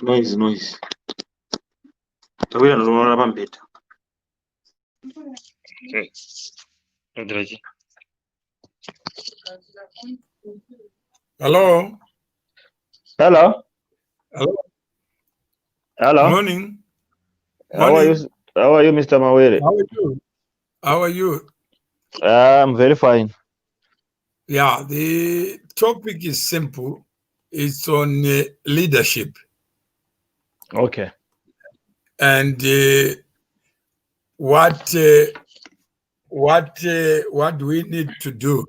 Noise. Tawira ndo pambeta. Hello. Hello. Morning. How are you, Mr. Mawere? How are you? I'm very fine. Yeah, the topic is simple. It's on leadership. Okay. And what do we need to do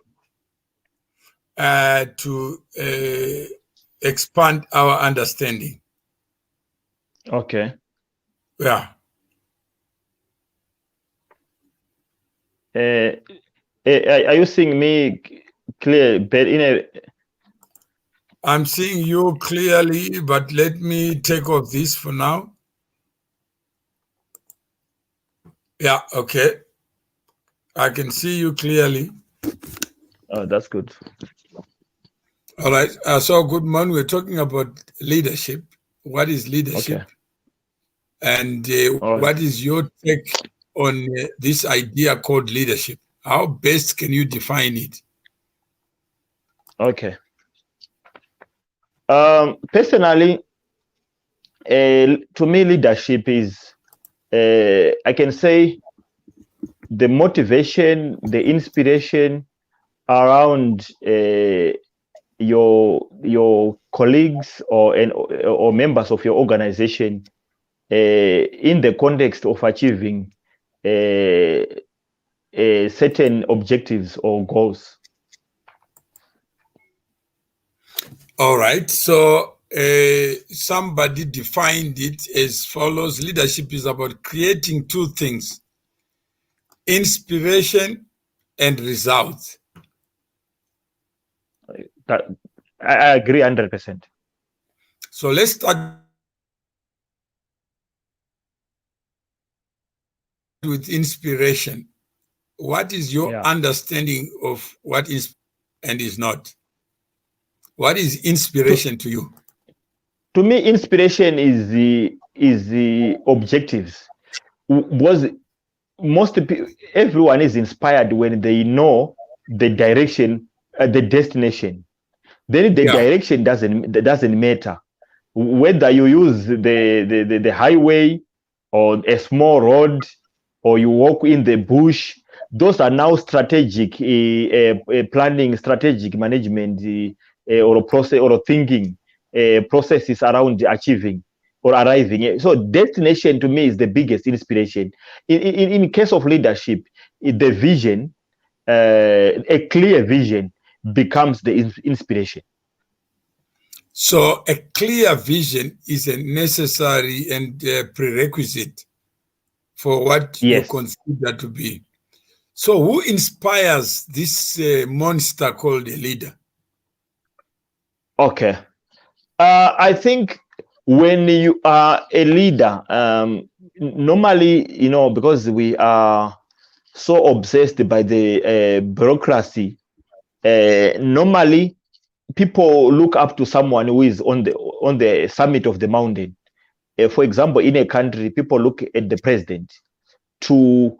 to expand our understanding? Okay. Yeah. Are you seeing me clear? I'm seeing you clearly, but let me take off this for now. Yeah, okay. I can see you clearly. Oh, that's good. All right. So good morning. We're talking about leadership. What is leadership? Okay. And what is your take on this idea called leadership? How best can you define it? Okay. Personally, to me, leadership is, I can say, the motivation, the inspiration around your colleagues or members of your organization in the context of achieving certain objectives or goals. All right. So somebody defined it as follows. Leadership is about creating two things: inspiration and results. I agree 100%. So let's start with inspiration. What is your understanding of what is and is not? What is inspiration to you? To me, inspiration is the objectives. Was everyone is inspired when they know the direction, the destination. Then the direction doesn't matter. Whether you use the highway or a small road or you walk in the bush, those are now strategic planning, strategic management or process or thinking processes around achieving or arriving. So destination to me is the biggest inspiration. In case of leadership, the vision, a clear vision becomes the inspiration. So a clear vision is a necessary and prerequisite for what you consider to be. So who inspires this monster called a leader? Okay. I think when you are a leader, normally, because we are so obsessed by the bureaucracy, normally people look up to someone who is on the summit of the mountain. For example, in a country, people look at the president to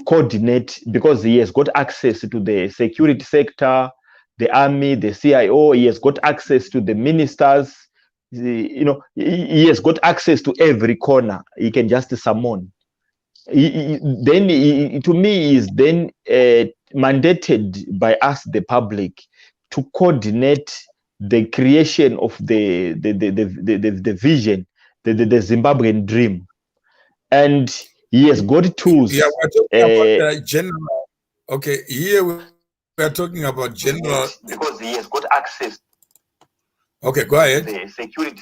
coordinate because he has got access to the security sector, the army, the CIO. He has got access to the ministers. He has got access to every corner. He can just summon. To me, is then mandated by us, the public, to coordinate the creation of the vision, the Zimbabwean dream, and he has got tools. Yeah, we're talking about general. Okay, here we're talking about general. Because he has got access. Okay, go ahead. The security.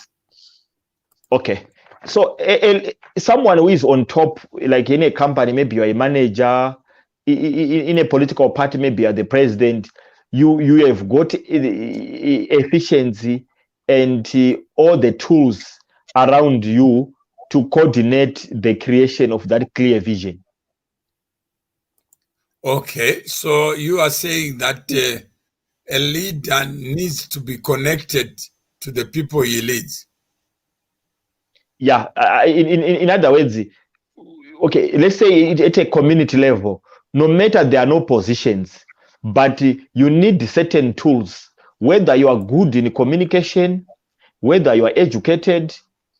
Okay. So someone who is on top, like in a company, maybe you're a manager, in a political party, maybe you're the president, you have got efficiency and all the tools around you to coordinate the creation of that clear vision. Okay, so you are saying that a leader needs to be connected to the people he leads. Yeah, in other words, okay, let's say at a community level, no matter there are no positions, but you need certain tools, whether you are good in communication, whether you are educated,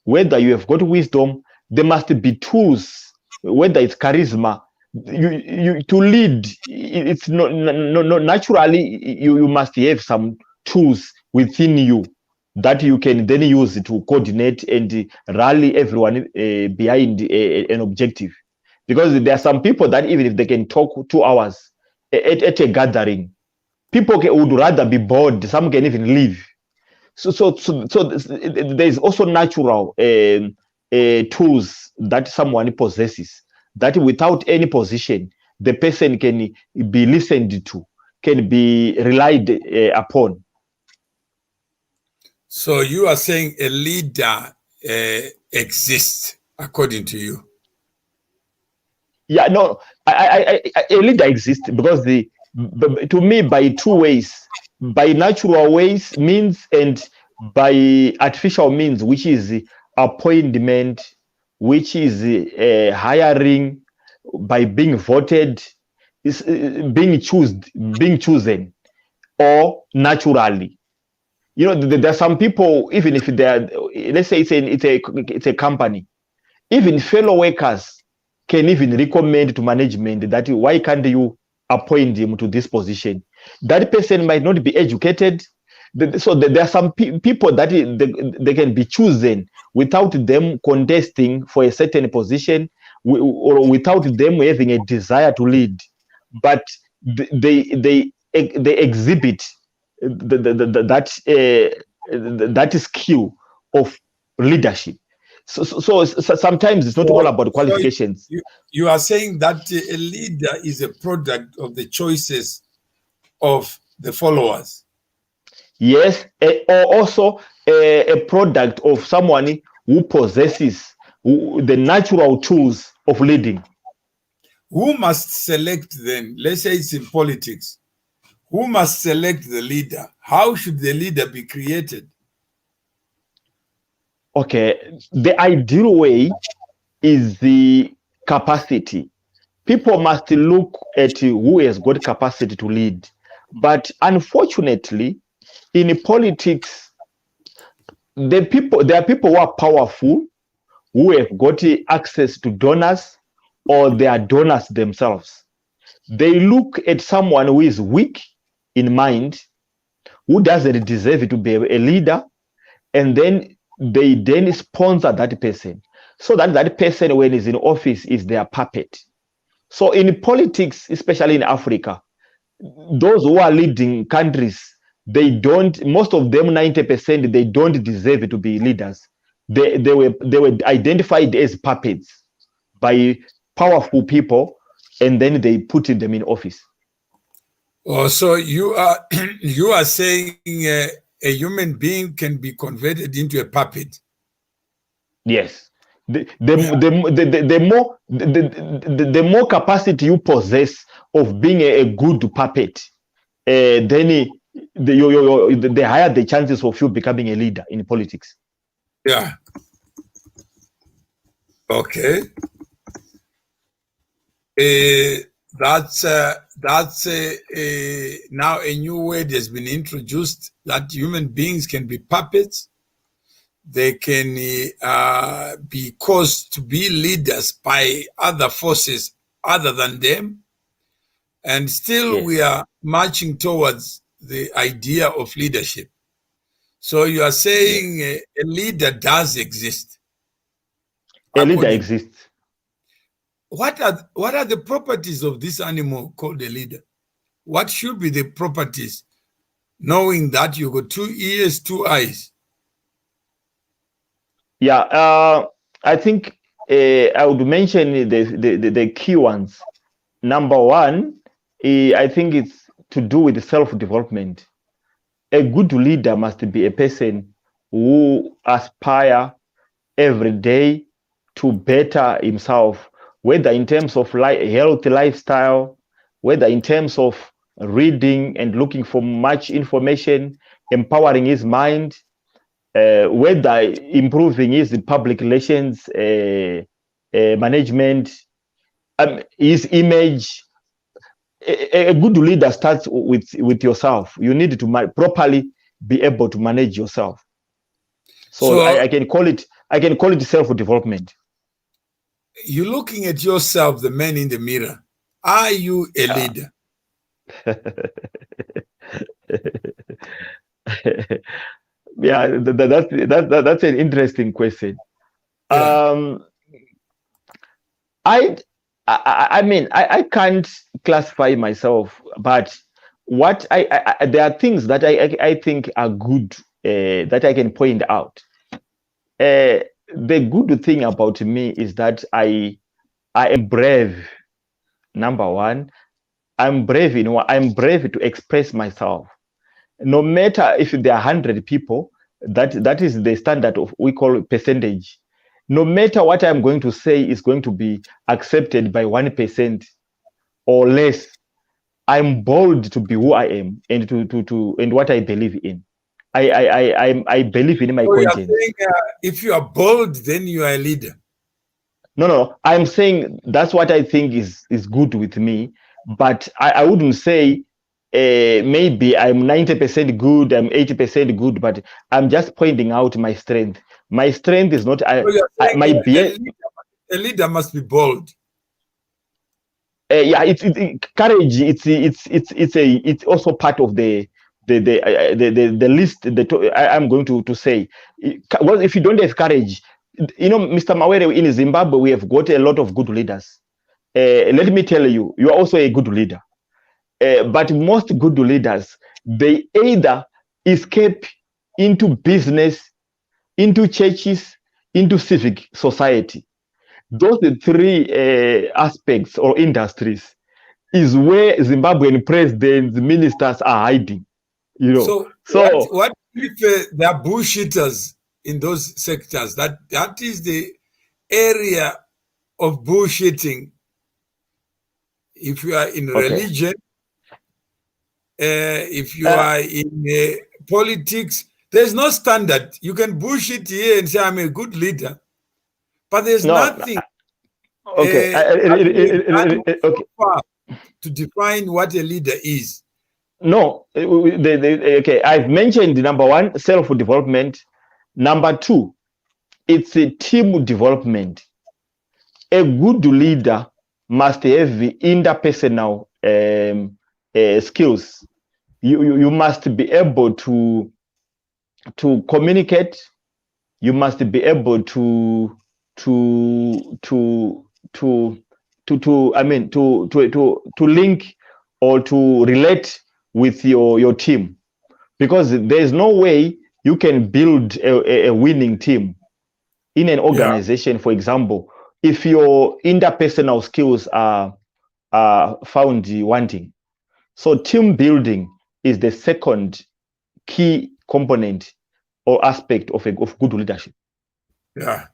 whether you have got wisdom, there must be tools, whether it's charisma, you to lead. It's not naturally you must have some tools within you that you can then use to coordinate and rally everyone behind an objective. Because there are some people that even if they can talk 2 hours at a gathering, people would rather be bored. Some can even leave. So there is also natural tools that someone possesses that without any position, the person can be listened to, can be relied upon. So you are saying a leader exists according to you? Yeah, no, a leader exists because to me, by 2 ways, by natural ways means and by artificial means, which is appointment, which is hiring, by being voted, is being chosen, or naturally. You know, there are some people, even if they are, let's say it's a company, even fellow workers can even recommend to management that why can't you appoint him to this position? That person might not be educated. So there are some people that they can be chosen without them contesting for a certain position or without them having a desire to lead. But they exhibit that skill of leadership. So sometimes it's not all about qualifications. So you are saying that a leader is a product of the choices of the followers. Yes, or also a product of someone who possesses the natural tools of leading. Who must select then? Let's say it's in politics. Who must select the leader? How should the leader be created? Okay, the ideal way is the capacity. People must look at who has got capacity to lead. But unfortunately, in politics, there are people who are powerful, who have got access to donors, or they are donors themselves. They look at someone who is weak in mind, who doesn't deserve to be a leader, and then they then sponsor that person so that that person, when he's in office, is their puppet. So in politics, especially in Africa, those who are leading countries, they don't, most of them, 90%, they don't deserve to be leaders. They were identified as puppets by powerful people, and then they put them in office. Oh, so you are you are saying a human being can be converted into a puppet? Yes. The more capacity you possess of being a good puppet, then the higher the chances of you becoming a leader in politics. Yeah. Okay. That's now a new word has been introduced, that human beings can be puppets. They can be caused to be leaders by other forces other than them. And still yes, we are marching towards the idea of leadership. So you are saying yes, a leader does exist. A leader exists. What are the properties of this animal called a leader? What should be the properties knowing that you got 2 ears, 2 eyes? Yeah, I think I would mention the key ones. Number one, I think it's to do with self-development. A good leader must be a person who aspire every day to better himself, whether in terms of healthy lifestyle, whether in terms of reading and looking for much information, empowering his mind, whether improving his public relations management, his image. A good leader starts with yourself. You need to properly be able to manage yourself. So I can call it self-development. You're looking at yourself, the man in the mirror. Are you a leader? Yeah, that's an interesting question. Yeah. I mean, I can't classify myself, but what there are things that I think are good that I can point out. The good thing about me is that I am brave. Number one, I'm brave. I'm brave to express myself. No matter if there are 100 people, that is the standard of we call percentage. No matter what I'm going to say is going to be accepted by 1% or less, I'm bold to be who I am and to and what I believe in. I believe in my content. Saying, if you are bold, then you are a leader. No. I'm saying that's what I think is good with me, but I wouldn't say maybe I'm 90% good, I'm 80% good, but I'm just pointing out my strength. My strength is not a leader must be bold. Yeah, it's courage. It's also part of the list that I'm going to say. Well, if you don't have courage, Mr. Mawere, in Zimbabwe, we have got a lot of good leaders. Let me tell you, you are also a good leader. But most good leaders, they either escape into business, into churches, into civic society. Those three aspects or industries is where Zimbabwean presidents, ministers are hiding. So what if there are bullshitters in those sectors? That is the area of bullshitting. If you are in religion, if you are in politics, there's no standard. You can bullshit here and say I'm a good leader, but there's nothing. Okay. So far to define what a leader is. No. Okay. I've mentioned number one, self-development. Number two, it's a team development. A good leader must have interpersonal skills. You must be able to communicate. You must be able to link or to relate with your team, because there's no way you can build a winning team in an organization. For example, if your interpersonal skills are found wanting. So team building is the second key component or aspect of good leadership. Yeah.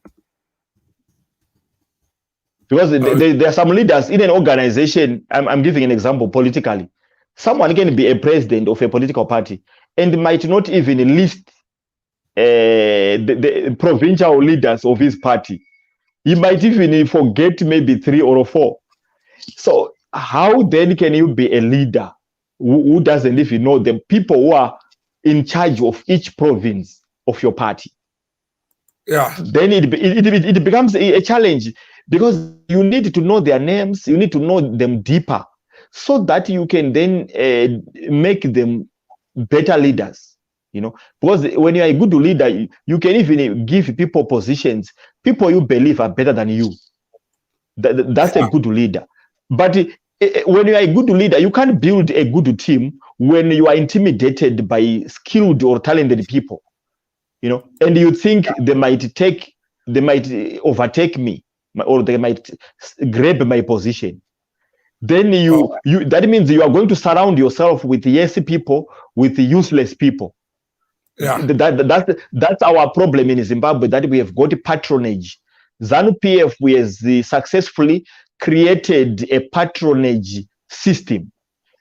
Because there are some leaders in an organization. I'm giving an example politically. Someone can be a president of a political party and might not even list the provincial leaders of his party. He might even forget maybe 3 or 4. So how then can you be a leader who doesn't even know the people who are in charge of each province of your party? Yeah. Then it becomes a challenge, because you need to know their names, you need to know them deeper, so that you can then make them better leaders. Because when you are a good leader, you can even give people positions, people you believe are better than you. That's a good leader. But when you are a good leader, you can't build a good team when you are intimidated by skilled or talented people, and you think they might overtake me, or they might grab my position. Then that means you are going to surround yourself with yes people, with useless people. Yeah. That's our problem in Zimbabwe, that we have got patronage. ZANU-PF has successfully created a patronage system.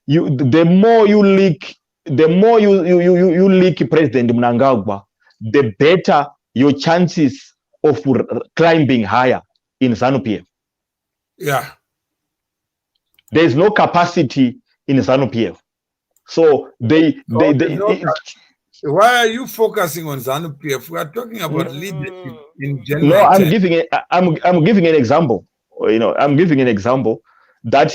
The more you leak President Mnangagwa, the better your chances of climbing higher in ZANU-PF. Yeah. There is no capacity in ZANU-PF. So why are you focusing on ZANU-PF? We are talking about leadership in general. No, I'm giving an example. I'm giving an example that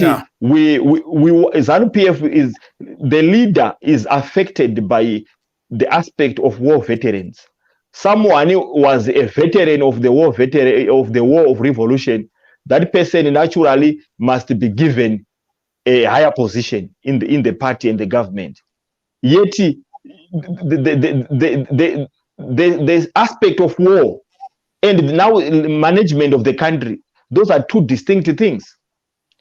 ZANU-PF is the leader is affected by the aspect of war veterans. Someone who was a veteran of the war of revolution, that person naturally must be given a higher position in the party and the government. Yet the aspect of war and now management of the country, those are two distinct things.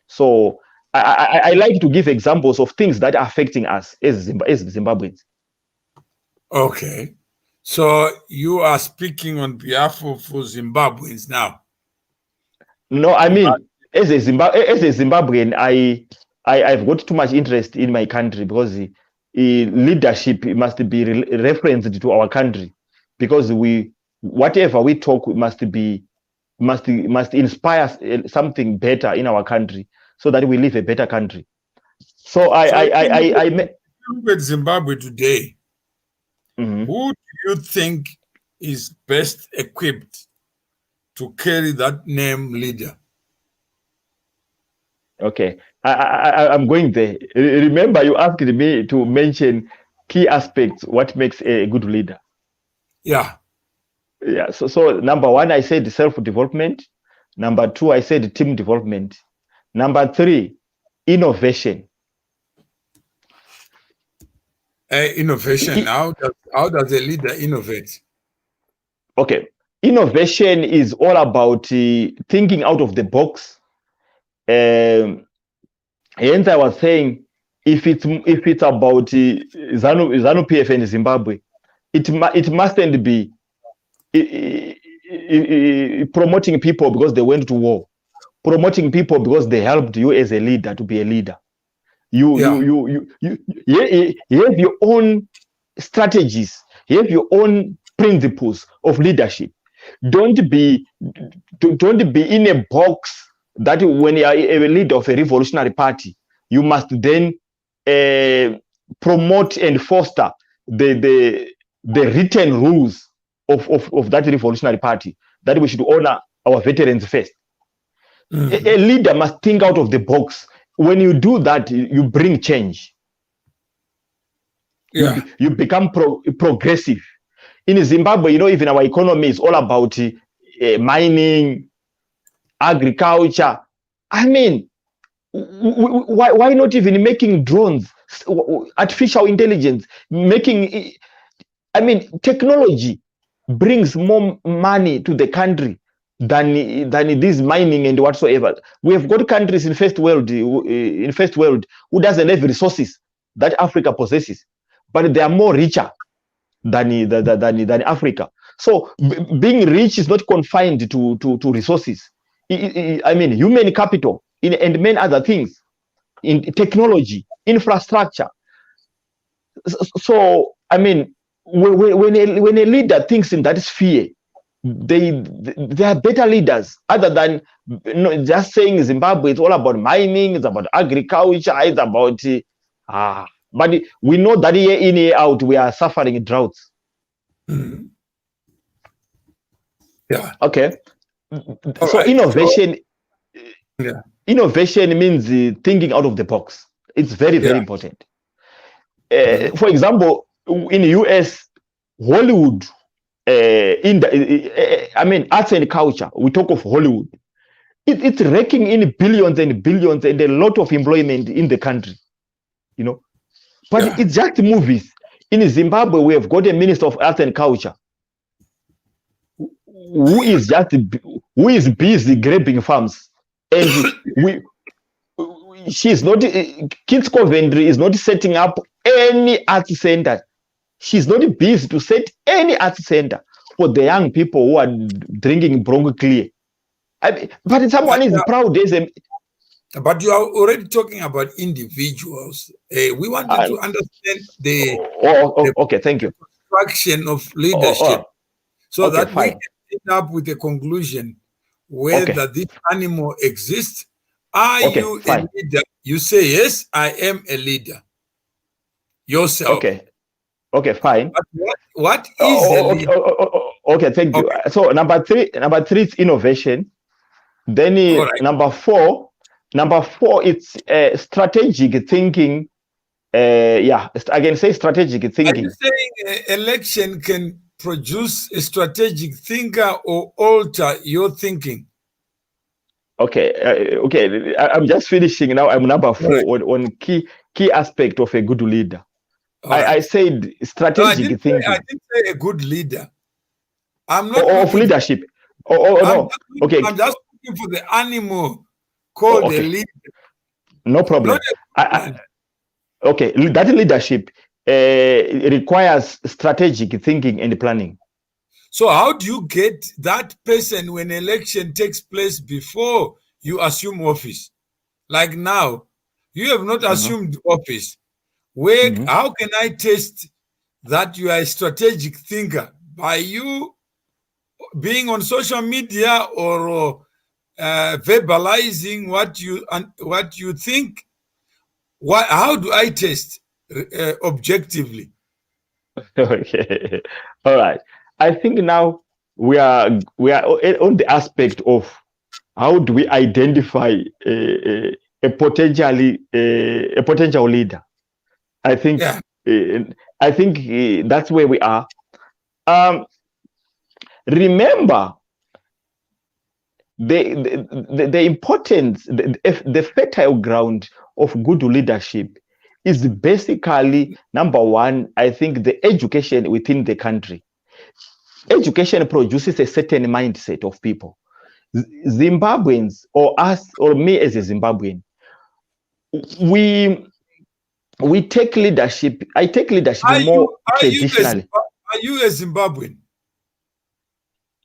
So I like to give examples of things that are affecting us as Zimbabweans. Okay. So you are speaking on behalf of Zimbabweans now? No, I mean, as a Zimbabwean, I've got too much interest in my country, because leadership must be referenced to our country, because whatever we talk must inspire something better in our country, so that we live a better country. So I met Zimbabwe today. Mm-hmm. Who do you think is best equipped to carry that name leader? Okay, I'm going there. Remember, you asked me to mention key aspects, what makes a good leader. Yeah. So number one, I said self-development. Number two, I said team development. Number three, innovation. Innovation. How does a leader innovate? Okay, innovation is all about thinking out of the box. Hence, I was saying, if it's about ZANU-PF and Zimbabwe, it mustn't be promoting people because they went to war, promoting people because they helped you as a leader to be a leader. You have your own strategies, you have your own principles of leadership. Don't be in a box that when you are a leader of a revolutionary party, you must then promote and foster the written rules of that revolutionary party, that we should honor our veterans first. Mm-hmm. A leader must think out of the box. When you do that, you bring change. Yeah. You become progressive. In Zimbabwe, even our economy is all about mining, agriculture. I mean, why not even making drones, artificial intelligence, technology brings more money to the country than this mining and whatsoever. We have got countries in first world who doesn't have resources that Africa possesses, but they are more richer than Africa. So being rich is not confined to resources. Human capital and many other things, in technology, infrastructure. So when a leader thinks in that sphere, they are better leaders, other than just saying Zimbabwe it's all about mining, it's about agriculture, it's about but we know that year in, year out we are suffering droughts. Mm-hmm. Yeah. Okay. So innovation means thinking out of the box. It's very, very important. For example, in the US, Hollywood, arts and culture, we talk of Hollywood. it's raking in billions and billions and a lot of employment in the country, But it's just movies. In Zimbabwe, we have got a minister of arts and culture who is busy grabbing farms, and she's not. Kids Coventry is not setting up any arts center. She's not busy to set any arts center for the young people who are drinking Bronco Clear. But someone is proud. But you are already talking about individuals. We wanted to understand the okay, thank you. Construction of leadership, so that we can end up with a conclusion whether this animal exists. Are you a leader? You say yes, I am a leader. Yourself. Okay, fine. But what is a leader? Okay, thank you. So number three is innovation. Then number four, it's strategic thinking. I can say strategic thinking. Are you saying election can produce a strategic thinker or alter your thinking? Okay. I'm just finishing now. I'm number four on key aspect of a good leader. I said strategic thinking. I didn't say a good leader. I'm not of leadership. No. Okay. I'm just looking for the animal called a leader. No problem. Okay, that leadership requires strategic thinking and planning. So how do you get that person when election takes place before you assume office? Like now, you have not assumed office. How can I test that you are a strategic thinker? By you being on social media or verbalizing what you think? How do I test objectively? Okay, all right. I think now we are on the aspect of how do we identify a potential leader. I think that's where we are. Remember the importance, the fertile ground of good leadership is basically, number one, I think the education within the country. Education produces a certain mindset of people. Zimbabweans, or us, or me as a Zimbabwean, we take leadership. I take leadership more traditionally. Are you a Zimbabwean?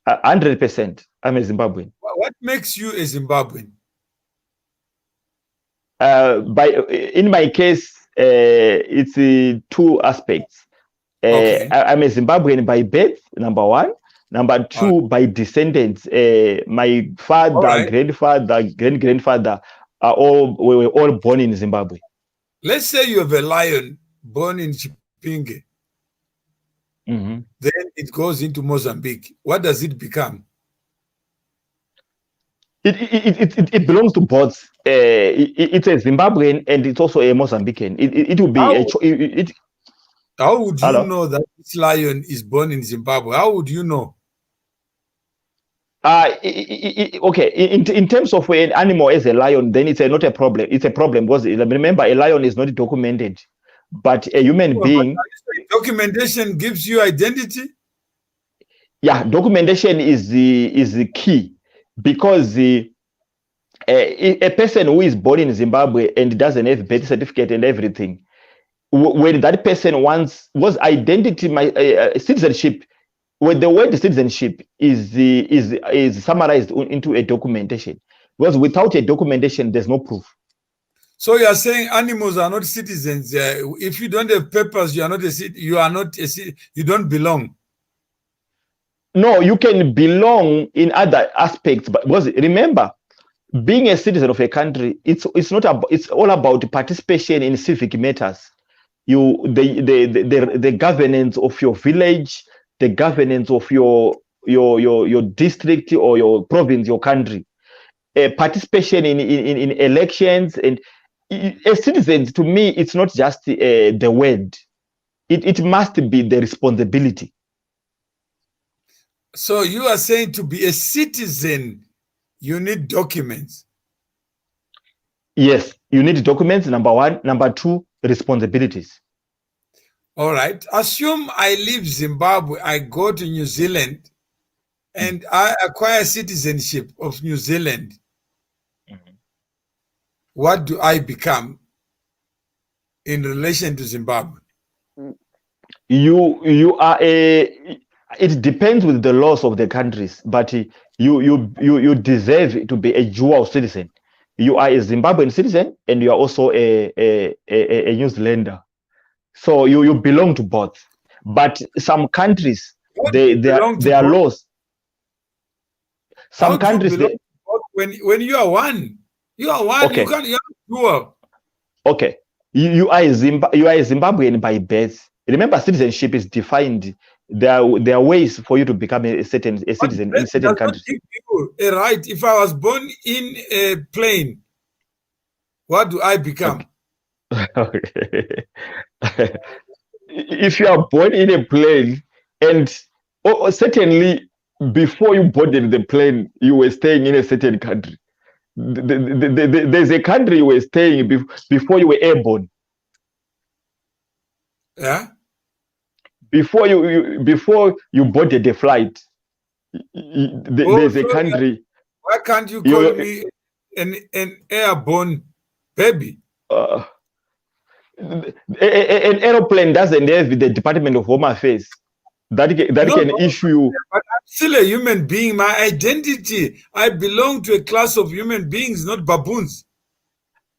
100%. I'm a Zimbabwean. What makes you a Zimbabwean? In my case, it's two aspects. I'm a Zimbabwean by birth, number one. Number two, by descendants. My father, grandfather, great-grandfather were all born in Zimbabwe. Let's say you have a lion born in Chipinge. Then it goes into Mozambique. What does it become? It belongs to both. It's a Zimbabwean and it's also a Mozambican. It will be How would you know that this lion is born in Zimbabwe? How would you know? Okay, in terms of an animal as a lion, then it's not a problem. It's a problem because remember, a lion is not documented, but a human being. Documentation gives you identity. Yeah, documentation is the key, because a person who is born in Zimbabwe and doesn't have birth certificate and everything, when that person was identity, citizenship. When the word citizenship is summarized into a documentation, because without a documentation, there's no proof. So you are saying animals are not citizens. If you don't have papers, you are not you don't belong. No, you can belong in other aspects, but because remember, being a citizen of a country, it's all about participation in civic matters. The governance of your village, the governance of your district or your province, your country, participation in elections, and as citizens, to me, it's not just the word. It must be the responsibility. So you are saying to be a citizen, you need documents. Yes, you need documents, number one. Number two, responsibilities. All right. Assume I leave Zimbabwe, I go to New Zealand, and I acquire citizenship of New Zealand. What do I become in relation to Zimbabwe? You are a. It depends with the laws of the countries, but you deserve to be a dual citizen. You are a Zimbabwean citizen, and you are also a New Zealander. So you belong to both. But some countries, they are laws. Some countries, when you are one, okay. You can't. You are dual. Okay, you are a Zimbabwean by birth. Remember, citizenship is defined. There are ways for you to become a citizen in certain countries. Give you a right. If I was born in a plane, what do I become? Okay. If you are born in a plane, and certainly before you boarded the plane, you were staying in a certain country. There's a country you were staying before you were airborne. Yeah. Before you boarded the flight, there's a country. Why can't you call me an airborne baby? An aeroplane doesn't have the Department of Home Affairs that can issue you. But I'm still a human being. My identity, I belong to a class of human beings, not baboons.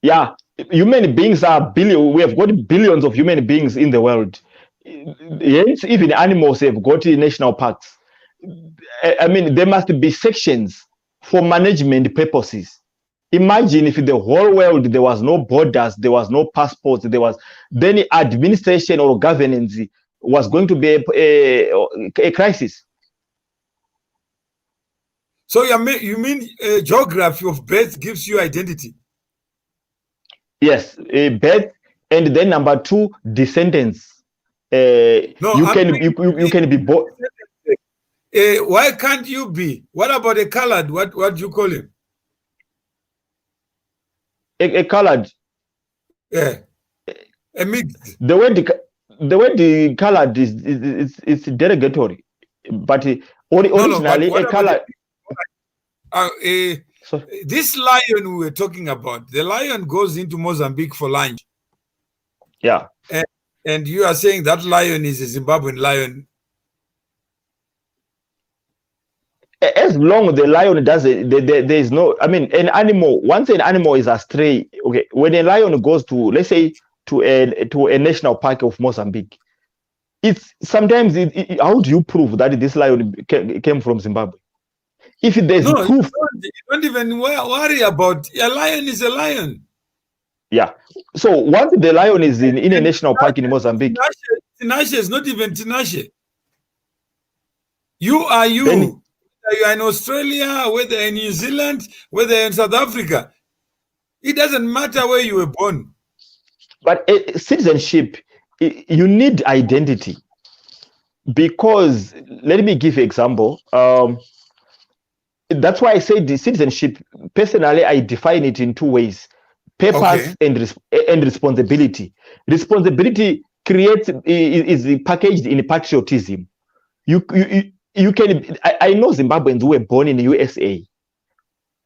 Yeah, human beings are billion. We have got billions of human beings in the world. Hence, even animals have got national parks. I mean, there must be sections for management purposes. Imagine if in the whole world there was no borders, there was no passports, then administration or governance was going to be a crisis. So you mean geography of birth gives you identity? Yes, birth, and then number two, descendants. You can be born. Why can't you be? What about a colored? What do you call him? A colored. Yeah, a mixed. The word colored is derogatory, but originally a colored. This lion we were talking about, the lion goes into Mozambique for lunch. Yeah. And you are saying that lion is a Zimbabwean lion. As long as the lion does it, there is no. I mean, an animal. Once an animal is astray, okay. When a lion goes to, let's say, to a national park of Mozambique, it's sometimes. How do you prove that this lion came from Zimbabwe? If there's proof, you don't even worry about a lion is a lion. Yeah. So once the lion is in a national park in Mozambique, Tinashe is not even Tinashe. You are you. Whether you are in Australia, whether in New Zealand, whether in South Africa, it doesn't matter where you were born. But citizenship, you need identity. Because let me give you an example. That's why I say the citizenship. Personally, I define it in two ways: purpose and responsibility. Responsibility is packaged in patriotism. You can. I know Zimbabweans who were born in the USA.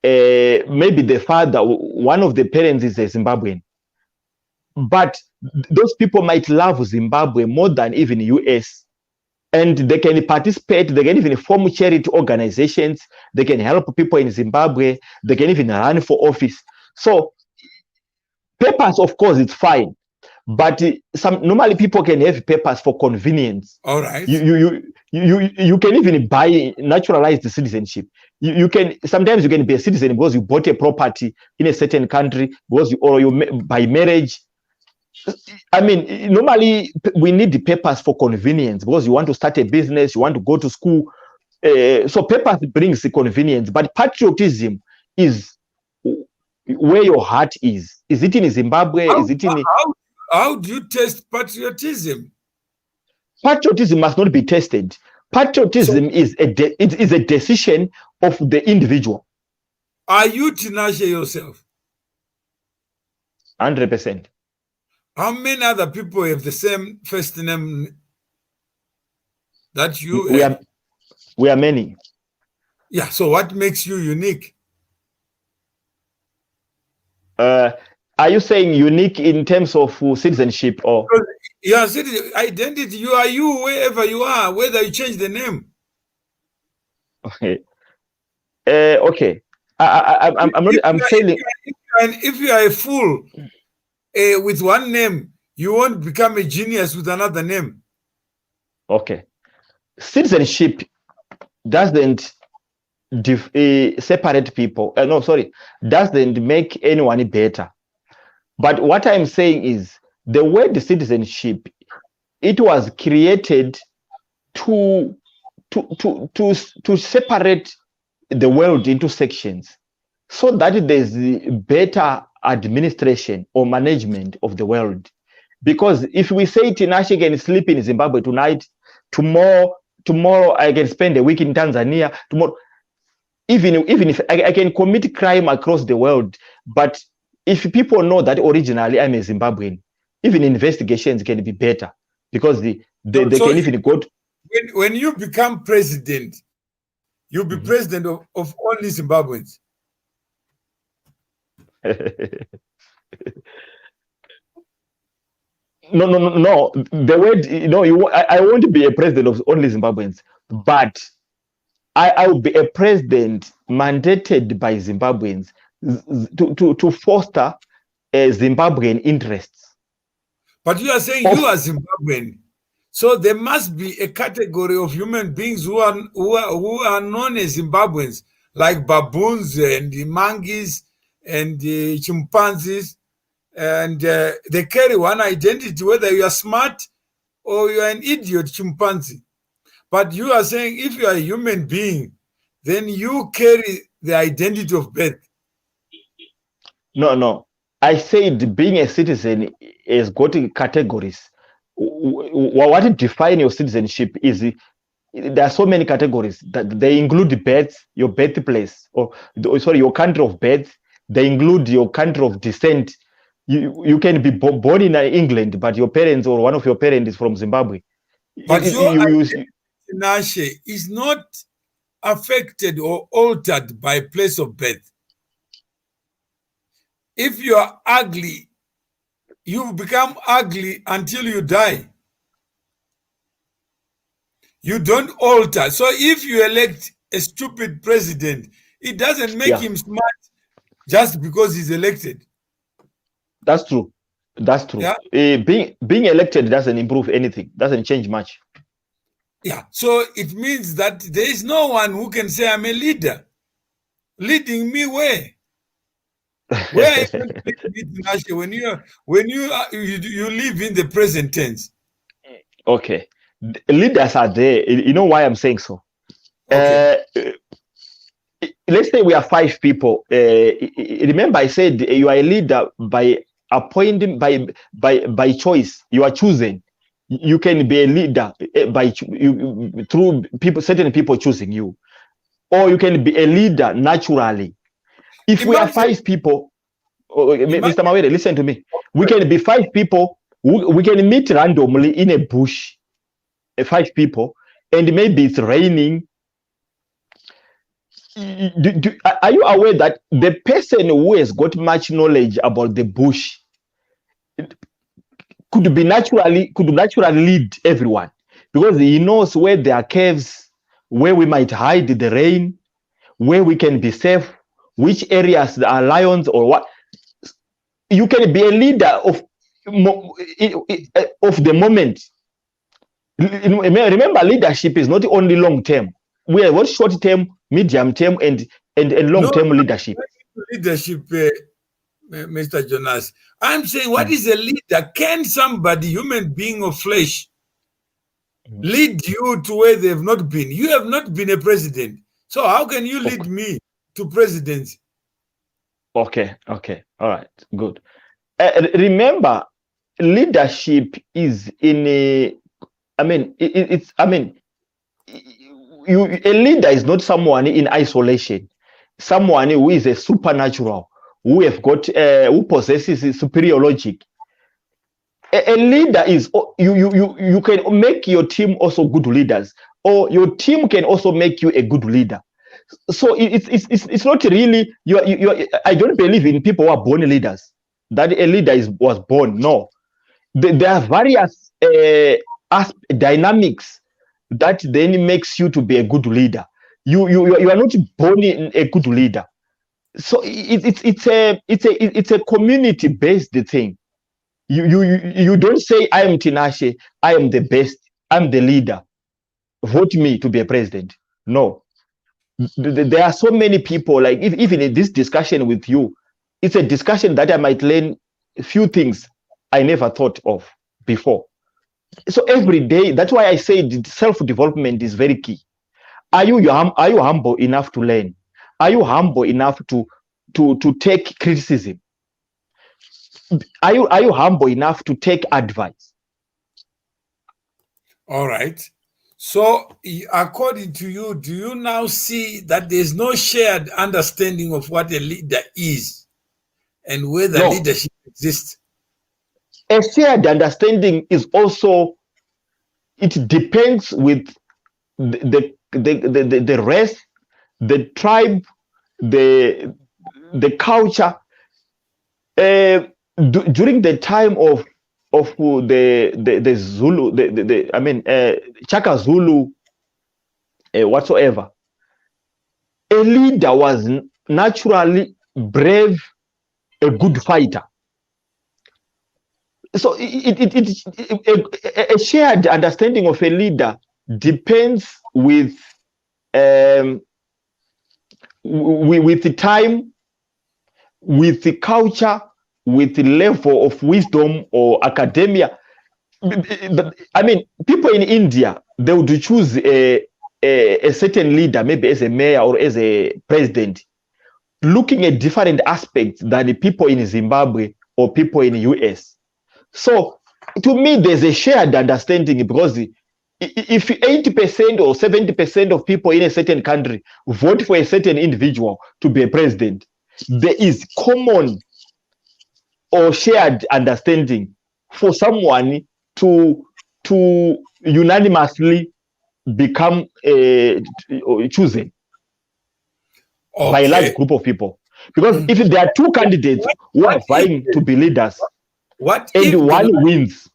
Maybe the father, one of the parents, is a Zimbabwean, but those people might love Zimbabwe more than even US. And they can participate, they can even form charity organizations, they can help people in Zimbabwe, they can even run for office. So papers, of course, it's fine. But normally people can have papers for convenience. All right. You can even buy naturalized citizenship. Sometimes you can be a citizen because you bought a property in a certain country, because you by marriage. I mean, normally we need the papers for convenience because you want to start a business, you want to go to school. So papers brings the convenience, but patriotism is where your heart is. Is it in Zimbabwe? How do you test patriotism? Patriotism must not be tested. Patriotism is a decision of the individual. Are you Tinashe yourself? 100%. How many other people have the same first name that you We have? are we are many. Yeah, so what makes you unique? Are you saying unique in terms of citizenship or? Your identity, you are you wherever you are, whether you change the name. Okay. Okay. I'm not. I'm saying. If you are a fool with one name, you won't become a genius with another name. Okay. Citizenship doesn't separate people. No, sorry, doesn't make anyone better. But what I'm saying is the word citizenship, it was created to separate the world into sections so that there's better administration or management of the world. Because if we say Tinashe can sleep in Zimbabwe tonight, tomorrow I can spend a week in Tanzania, tomorrow even if I can commit crime across the world, but if people know that originally I'm a Zimbabwean, even investigations can be better because they can even go to, when you become president, you'll be president of only Zimbabweans. No. The word, I won't be a president of only Zimbabweans, but I will be a president mandated by Zimbabweans to foster Zimbabwean interests. But you are saying you are Zimbabwean, so there must be a category of human beings who are known as Zimbabweans, like baboons and monkeys and chimpanzees, and they carry one identity, whether you are smart or you are an idiot chimpanzee. But you are saying if you are a human being, then you carry the identity of birth. No. I said being a citizen has got categories. What defines your citizenship is there are so many categories that they include birth, your birthplace, or sorry, your country of birth. They include your country of descent. You can be born in England, but your parents or one of your parents is from Zimbabwe. But your identity is not affected or altered by place of birth. If you are ugly, you become ugly until you die. You don't alter. So if you elect a stupid president, it doesn't make him smart just because he's elected. That's true. Yeah? Being elected doesn't improve anything, doesn't change much. Yeah. So it means that there is no one who can say I'm a leader. Leading me where? Where are you going to lead when you live in the present tense? Okay. Leaders are there. You know why I'm saying so? Okay. Let's say we are 5 people. Remember, I said you are a leader by appointing by choice. You are chosen. You can be a leader through certain people choosing you, or you can be a leader naturally. If we are 5 people, Mr. Mawere, listen to me. We can be 5 people. We can meet randomly in a bush, 5 people, and maybe it's raining. Are you aware that the person who has got much knowledge about the bush could naturally lead everyone, because he knows where there are caves, where we might hide the rain, where we can be safe, which areas there are lions or what. You can be a leader of the moment. Remember, leadership is not only long term. We have what short term, medium term, and long term leadership. Leadership, Mr. Jonasi. I'm saying, what is a leader? Can somebody, human being of flesh, lead you to where they have not been? You have not been a president, so how can you lead me to presidency? Okay, all right, good. Remember, leadership is in a. A leader is not someone in isolation. someone who is a supernatural, who possesses superior logic. A leader is, you can make your team also good leaders, or your team can also make you a good leader. So it's not really I don't believe in people who are born leaders, that a leader was born. No, there are various dynamics that then makes you to be a good leader. You are not born a good leader. So it's a community based thing. You don't say, I am Tinashe, I am the best, I'm the leader, vote me to be a president. No, there are so many people, like even in this discussion with you, it's a discussion that I might learn a few things I never thought of before. So every day, that's why I say self-development is very key. Are you humble enough to learn? Are you humble enough to take criticism? Are you humble enough to take advice? All right. So according to you, do you now see that there's no shared understanding of what a leader is and whether leadership exists? A shared understanding is also, it depends with the race, the tribe, the culture. During the time of the Zulu, Chaka Zulu, whatsoever, a leader was naturally brave, a good fighter. So a shared understanding of a leader depends with the time, with the culture, with the level of wisdom or academia. I mean, people in India, they would choose a certain leader, maybe as a mayor or as a president, looking at different aspects than the people in Zimbabwe or people in the US. So to me, there's a shared understanding, because if 80% or 70% of people in a certain country vote for a certain individual to be a president, there is common or shared understanding for someone to unanimously become chosen by a large group of people. Because if there are two candidates who are vying to be leaders, and one wins.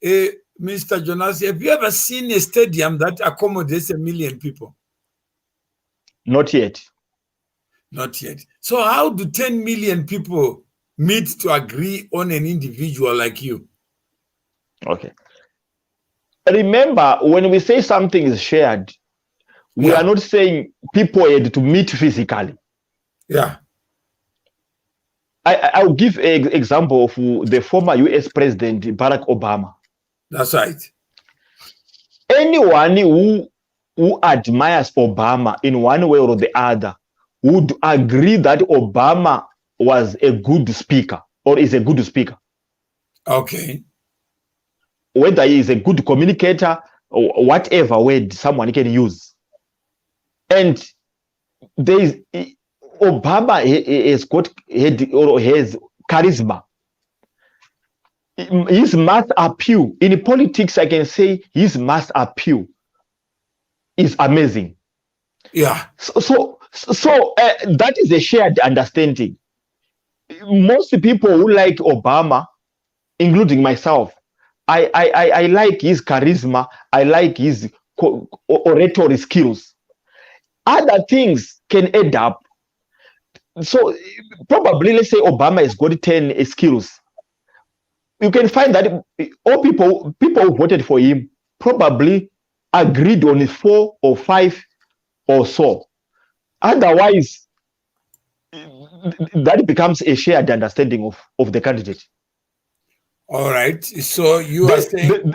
Mr. Jonasi, have you ever seen a stadium that accommodates 1 million people? Not yet. Not yet. So how do 10 million people meet to agree on an individual like you? Okay. Remember, when we say something is shared, we are not saying people had to meet physically. Yeah. I'll give an example of the former US President Barack Obama. That's right. Anyone who admires Obama in one way or the other would agree that Obama was a good speaker or is a good speaker. Okay. Whether he is a good communicator or whatever word someone can use. And Obama has charisma. His mass appeal in politics, I can say his mass appeal is amazing. Yeah. So that is a shared understanding. Most people who like Obama, including myself, I like his charisma. I like his oratory skills. Other things can add up. So probably, let's say Obama has got 10 skills. You can find that all people who voted for him probably agreed on 4 or 5 or so. Otherwise, that becomes a shared understanding of the candidate. All right. So you are saying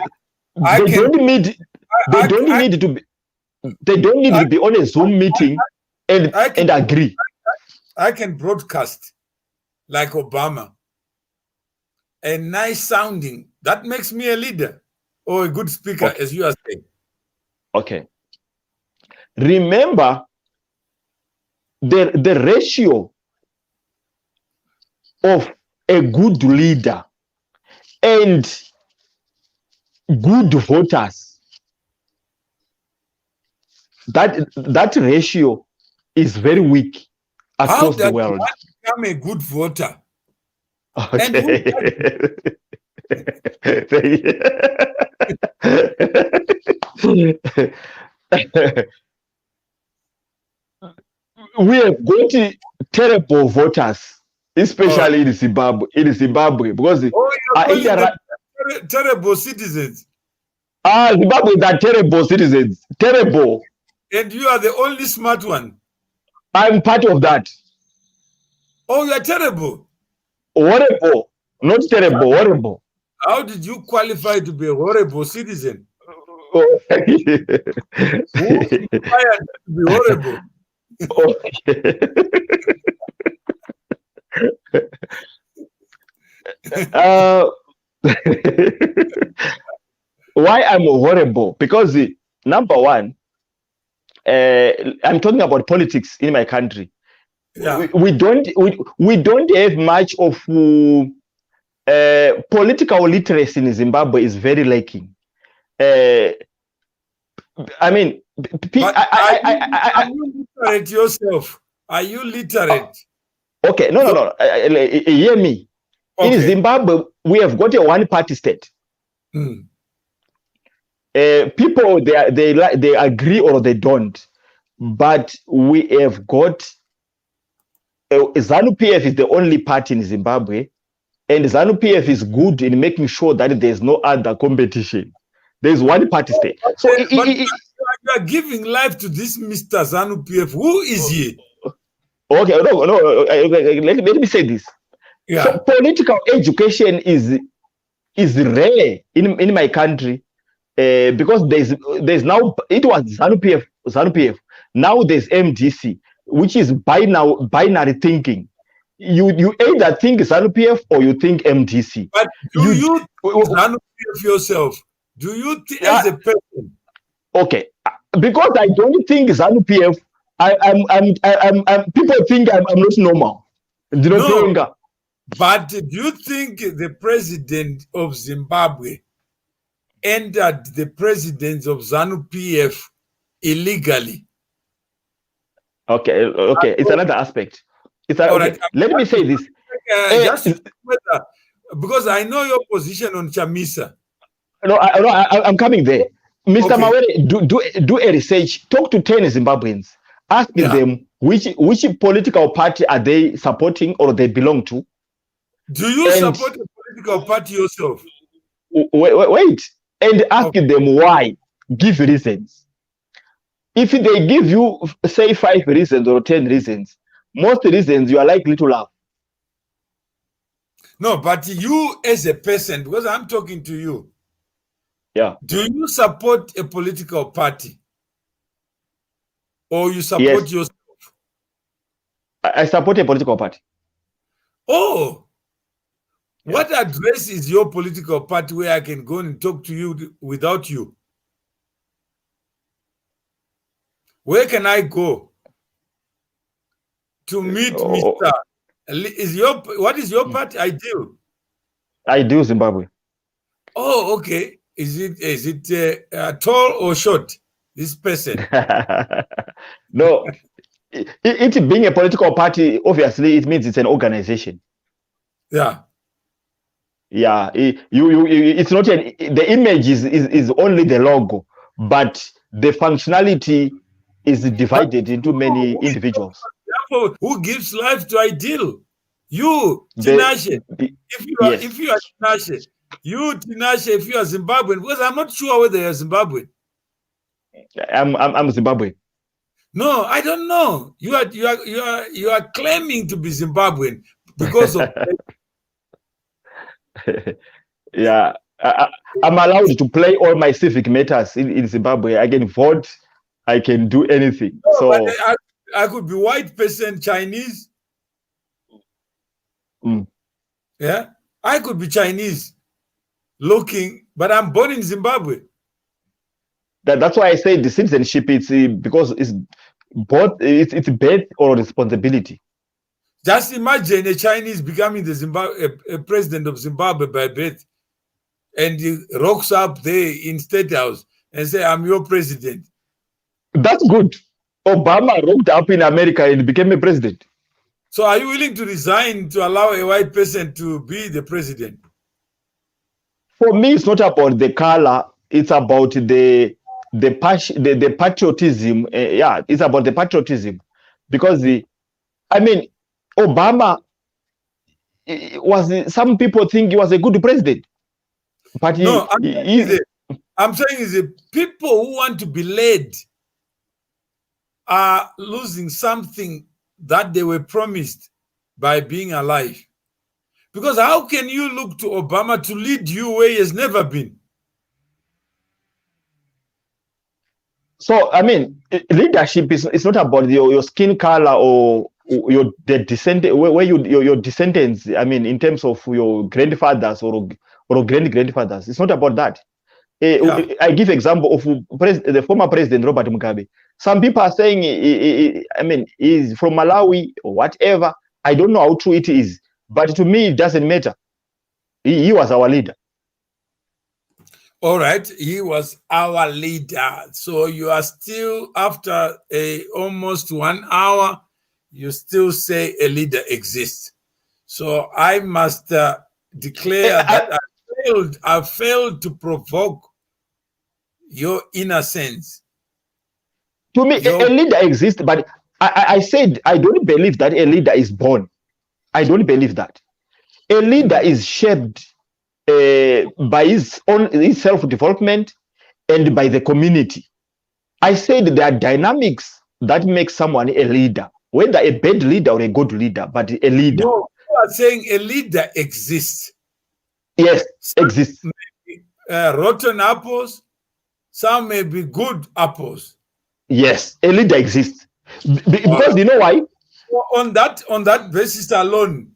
they don't need to be on a Zoom meeting and agree. I can broadcast like Obama, and nice sounding. That makes me a leader or a good speaker, as you are saying. Okay. Remember, the ratio of a good leader and good voters, that ratio is very weak across the world. How does one become a good voter? Okay. We have got terrible voters, especially in Zimbabwe. Because terrible citizens. Zimbabwe are terrible citizens. Terrible. And you are the only smart one. I'm part of that. Oh, you are terrible. Horrible. Not terrible, horrible. How did you qualify to be a horrible citizen? Who inspired to be horrible? Why I'm horrible? Because number one, I'm talking about politics in my country. Yeah. We don't have much of political literacy in Zimbabwe. Is very lacking. I mean, are you literate yourself? Are you literate? Okay, no. Hear me. Okay. In Zimbabwe, we have got a one-party state. People they agree or they don't, but we have got ZANU-PF is the only party in Zimbabwe, and ZANU-PF is good in making sure that there's no other competition. There's one party state. So you are giving life to this Mr. ZANU-PF. Who is he? Okay, no. Let me say this. Yeah. So political education is rare in my country because there's now, it was ZANU-PF. Now there's MDC, which is binary thinking. You either think ZANU-PF or you think MDC. But do you ZANU-PF yourself? Do you as a person? Okay, because I don't think ZANU-PF. People think I'm not normal. No, but do you think the president of Zimbabwe entered the presidents of ZANU-PF illegally? Okay, it's another aspect. Right. Let me say this. Because I know your position on Chamisa. No, I'm coming there. Mr. Mawere, do a research. Talk to 10 Zimbabweans. Ask them which political party are they supporting or they belong to. Do you support a political party yourself? Wait. And ask them why. Give reasons. If they give you, say, 5 reasons or 10 reasons, most reasons you are likely to laugh. No, but you as a person, because I'm talking to you. Yeah. Do you support a political party? Or you support yourself? I support a political party. Oh. Yeah. What address is your political party where I can go and talk to you without you? Where can I go to meet Mr. What is your party? I do Zimbabwe. Oh, okay. Is it tall or short? This person? No. It being a political party, obviously, it means it's an organization. Yeah. Yeah. It's not the image is only the logo, but the functionality is divided into many individuals. Who gives life to ideal? You, Tinashe. If you are Tinashe, you, Tinashe, if you are Zimbabwean, because I'm not sure whether you're Zimbabwean. I'm Zimbabwean. No, I don't know. You are claiming to be Zimbabwean because of. Yeah, I'm allowed to play all my civic matters in Zimbabwe. I can vote. I can do anything. No, so I could be white person, Chinese. Yeah, I could be Chinese looking, but I'm born in Zimbabwe. That's why I say the citizenship. It's because both it's birth or responsibility. Just imagine a Chinese becoming a president of Zimbabwe by birth, and he rocks up there in State House and say, "I'm your president." That's good. Obama rocked up in America and became a president. So are you willing to resign to allow a white person to be the president? For me, it's not about the color. It's about the patriotism. Yeah, it's about the patriotism, because Obama was. Some people think he was a good president, but I'm saying is the people who want to be led are losing something that they were promised by being alive. Because how can you look to Obama to lead you where he has never been? So leadership is not about your skin color or your descendant, where your descendants. In terms of your grandfathers or great grandfathers, it's not about that. I give example of the former president Robert Mugabe. Some people are saying, he's from Malawi or whatever. I don't know how true it is, but to me, it doesn't matter. He was our leader. All right, he was our leader. So you are still, after almost 1 hour, you still say a leader exists. So I must declare that I failed to provoke your innocence. To me, a leader exists, but I said I don't believe that a leader is born. I don't believe that. A leader is shaped by his self-development and by the community. I said there are dynamics that make someone a leader, whether a bad leader or a good leader, but a leader. No, you are saying a leader exists. Yes, exists. Rotten apples, some may be good apples. Yes, a leader exists. Because you know why? On that basis alone,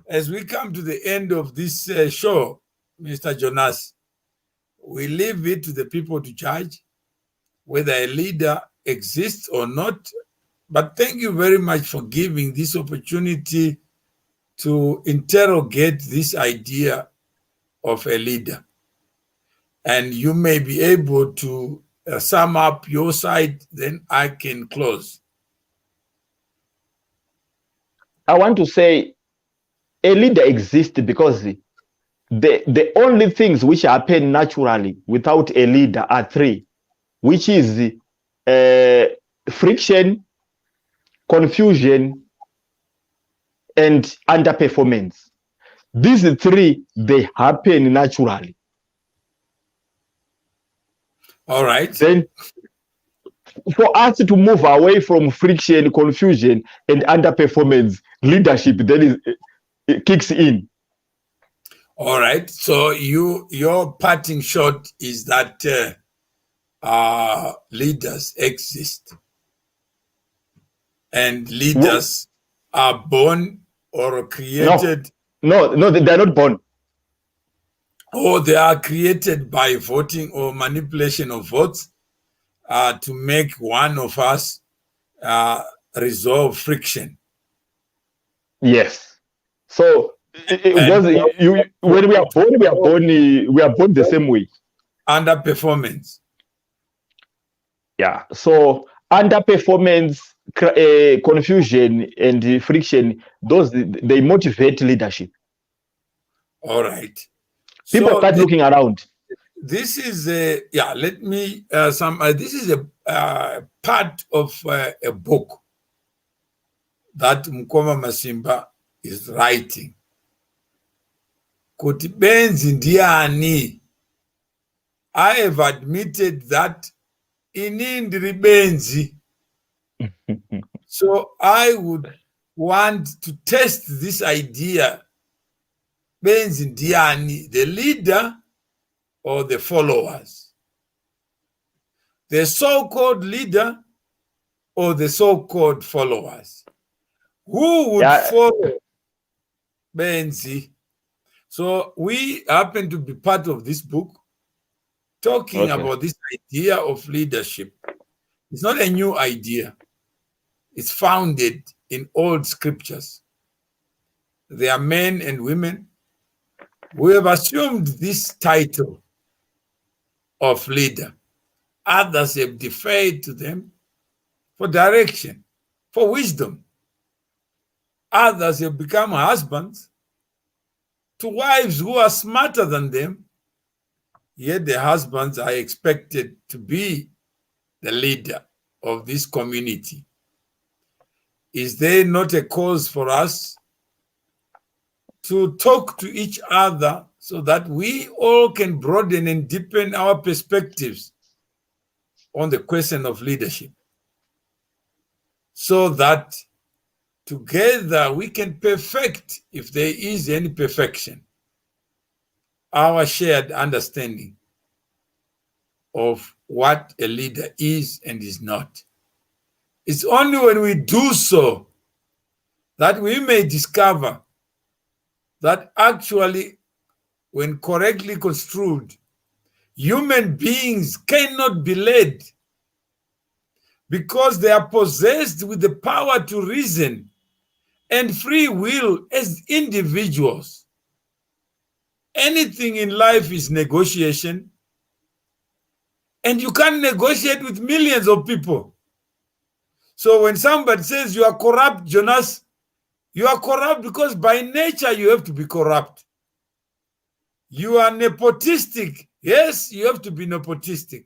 as we come to the end of this show, Mr. Jonasi, we leave it to the people to judge whether a leader exists or not. But thank you very much for giving this opportunity to interrogate this idea of a leader. And you may be able to sum up your side, then I can close. I want to say a leader exists because the only things which happen naturally without a leader are three, which is friction, confusion, and underperformance. These three, they happen naturally. All right. Then for us to move away from friction, confusion, and underperformance, leadership then it kicks in. All right. So your parting shot is that leaders exist, and leaders are born or created. No, they're not born. Or they are created by voting or manipulation of votes to make one of us resolve friction. Yes. So when we are born the same way. Underperformance. Yeah. So underperformance, confusion, and friction, those they motivate leadership. All right. People start looking around. This is let me this is a part of a book that Mkoma Masimba is writing. Kuti benzi ndiani. I have admitted that inindiri benzi. So I would want to test this idea. Benzi ndiani, the leader or the followers? The so-called leader or the so-called followers? Who would follow Benzi? So we happen to be part of this book talking about this idea of leadership. It's not a new idea. is founded in old scriptures. There are men and women who have assumed this title of leader. Others have deferred to them for direction, for wisdom. Others have become husbands to wives who are smarter than them, yet the husbands are expected to be the leader of this community. Is there not a cause for us to talk to each other so that we all can broaden and deepen our perspectives on the question of leadership, so that together we can perfect, if there is any perfection, our shared understanding of what a leader is and is not? It's only when we do so that we may discover that actually, when correctly construed, human beings cannot be led because they are possessed with the power to reason and free will as individuals. Anything in life is negotiation, and you can't negotiate with millions of people. So when somebody says you are corrupt, Jonas, you are corrupt because by nature you have to be corrupt. You are nepotistic. Yes, you have to be nepotistic.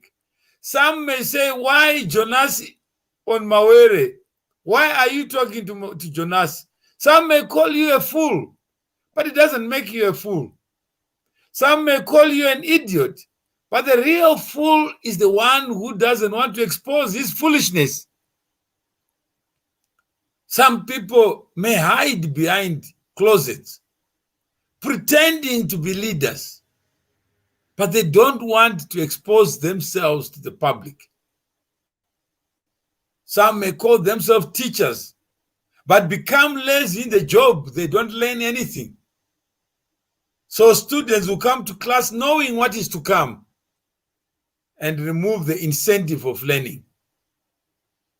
Some may say, why Jonas on Mawere? Why are you talking to Jonas? Some may call you a fool, but it doesn't make you a fool. Some may call you an idiot, but the real fool is the one who doesn't want to expose his foolishness. Some people may hide behind closets, pretending to be leaders, but they don't want to expose themselves to the public. Some may call themselves teachers, but become lazy in the job. They don't learn anything. So students will come to class knowing what is to come and remove the incentive of learning.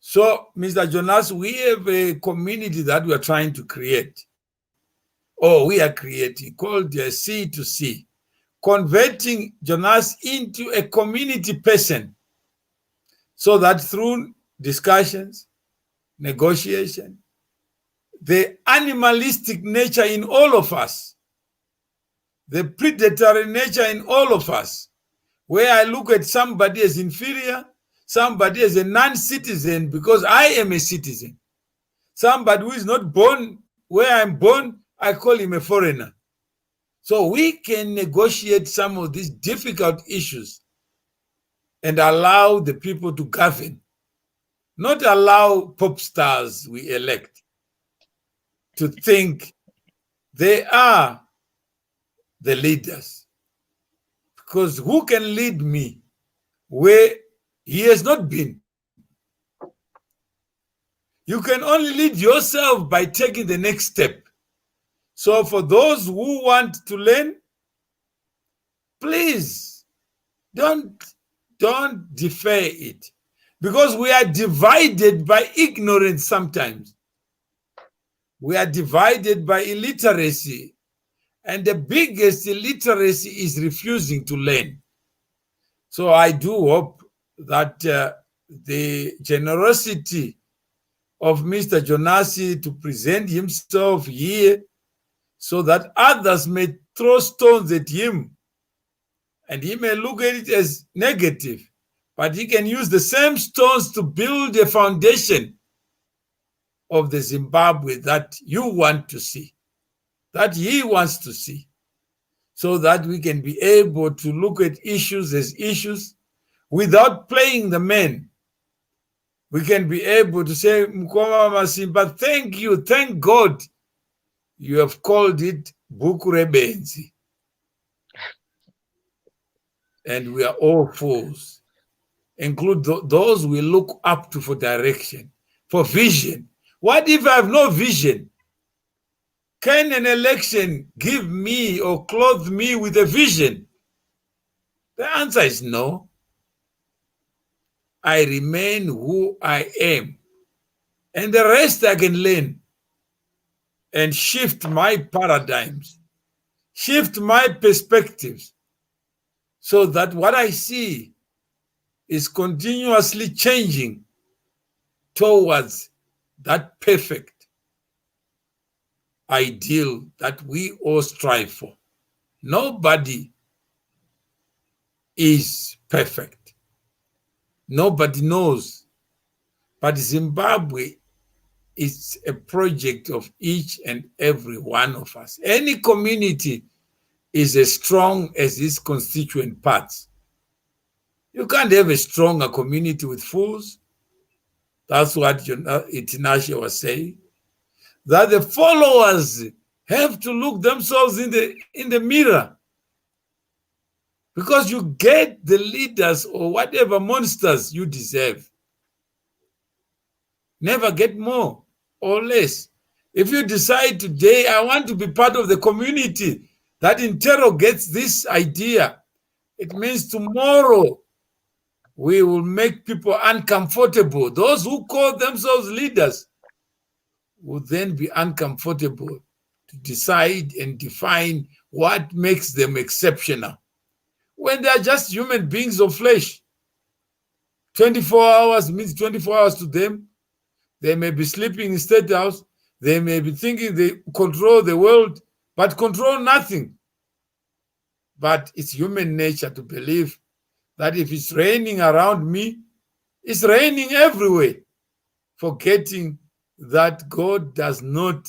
So, Mr. Jonas, we have a community that we are trying to create, or we are creating, called C2C, converting Jonas into a community person, so that through discussions, negotiation, the animalistic nature in all of us, the predatory nature in all of us, where I look at somebody as inferior, somebody as a non-citizen because I am a citizen, somebody who is not born where I'm born, I call him a foreigner. So we can negotiate some of these difficult issues and allow the people to govern, not allow pop stars we elect to think they are the leaders. Because who can lead me where he has not been? You can only lead yourself by taking the next step. So for those who want to learn, please don't defer it, because we are divided by ignorance sometimes. We are divided by illiteracy, and the biggest illiteracy is refusing to learn. So I do hope that the generosity of Mr. Jonasi to present himself here so that others may throw stones at him, and he may look at it as negative, but he can use the same stones to build a foundation of the Zimbabwe that you want to see, that he wants to see, so that we can be able to look at issues as issues without playing the man. We can be able to say, Mkoma Masimba, thank you, thank God, you have called it Bukurebenzi. And we are all fools. Include those we look up to for direction, for vision. What if I have no vision? Can an election give me or clothe me with a vision? The answer is no. I remain who I am, And the rest I can learn and shift my paradigms, shift my perspectives, so that what I see is continuously changing towards that perfect ideal that we all strive for. Nobody is perfect. Nobody knows. But Zimbabwe is a project of each and every one of us. Any community is as strong as its constituent parts. You can't have a stronger community with fools. That's what Tinashe was saying. That the followers have to look themselves in the mirror, because you get the leaders or whatever monsters you deserve. Never get more or less. If you decide today, I want to be part of the community that interrogates this idea, it means tomorrow we will make people uncomfortable. Those who call themselves leaders will then be uncomfortable to decide and define what makes them exceptional, when they are just human beings of flesh. 24 hours means 24 hours to them. They may be sleeping in State House. They may be thinking they control the world, but control nothing. But it's human nature to believe that if it's raining around me, it's raining everywhere, forgetting that God does not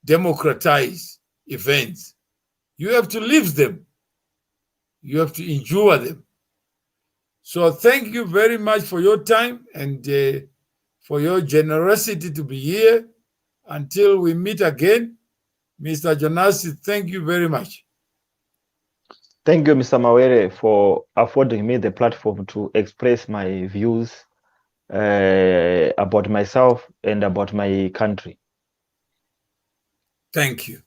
democratize events. You have to live them. You have to endure them. So thank you very much for your time and for your generosity to be here. Until we meet again, Mr. Jonasi, thank you very much. Thank you, Mr. Mawere, for affording me the platform to express my views about myself and about my country. Thank you.